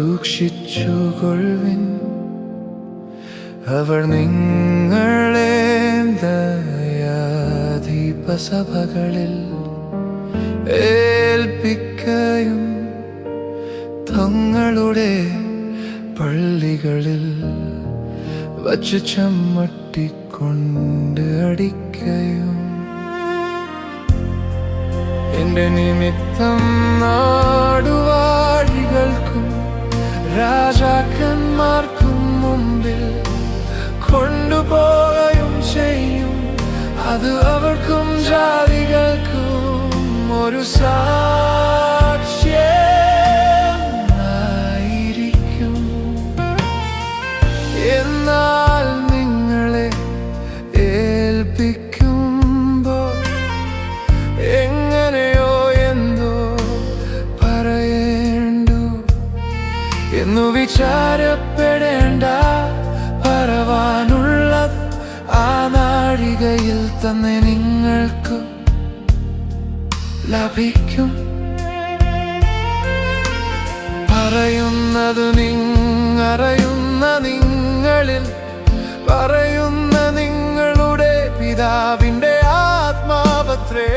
സൂക്ഷിച്ചുകൊള്ളുവിൻ. അവർ നിങ്ങളെ ന്യായാധിപസഭകളിൽ ഏൽപ്പിക്കുകയും തങ്ങളുടെ പള്ളികളിൽ വച്ച് ചമ്മട്ടിക്കൊണ്ട് അടിക്കുകയും എന്റെ നിമിത്തം നാടുവാഴികൾക്കും രാജാക്കന്മാർക്കും മുമ്പിൽ കൊണ്ടുപോവുകയും ചെയ്യും. അത് അവർക്കും ജാതികൾക്കും ഒരു സാക്ഷ്യമായിരിക്കും. എന്നാൽ നിങ്ങളെ ഏൽപ്പിക്കുമ്പോൾ എങ്ങനെയോ എന്തോ പറയേണ്ടു എന്നു വിചാരപ്പെടേണ്ട. പറവാനുള്ള ആ നാഴികയിൽ തന്നെ നിങ്ങൾക്ക് ലഭിക്കും. പറയുന്നത് അറിയുന്ന നിങ്ങളിൽ പറയുന്ന നിങ്ങളുടെ പിതാവിന്റെ ആത്മാവത്രേ.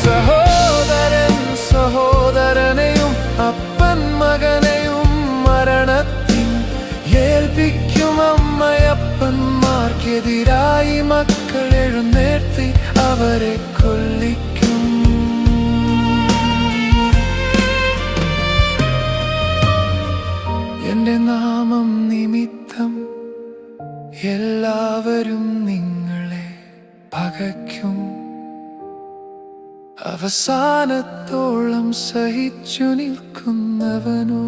സഹോദരൻ സഹോദരനെയും അപ്പൻ മകനെയും മരണത്തിൽ ഏൽപ്പിക്കും. അമ്മയപ്പന്മാർക്കെതിരായി മക്കൾ എഴുന്നേറ്റ് അവരെ കൊല്ലിക്കും. എന്റെ നാമം നിമിത്തം എല്ലാവരും നിങ്ങളെ പകയ്ക്കും. അവസാനത്തോളം സഹിച്ചു നിൽക്കുന്നവനോ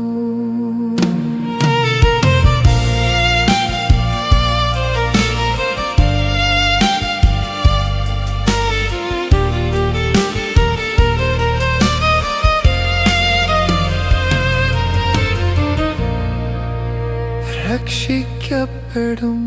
രക്ഷിക്കപ്പെടും.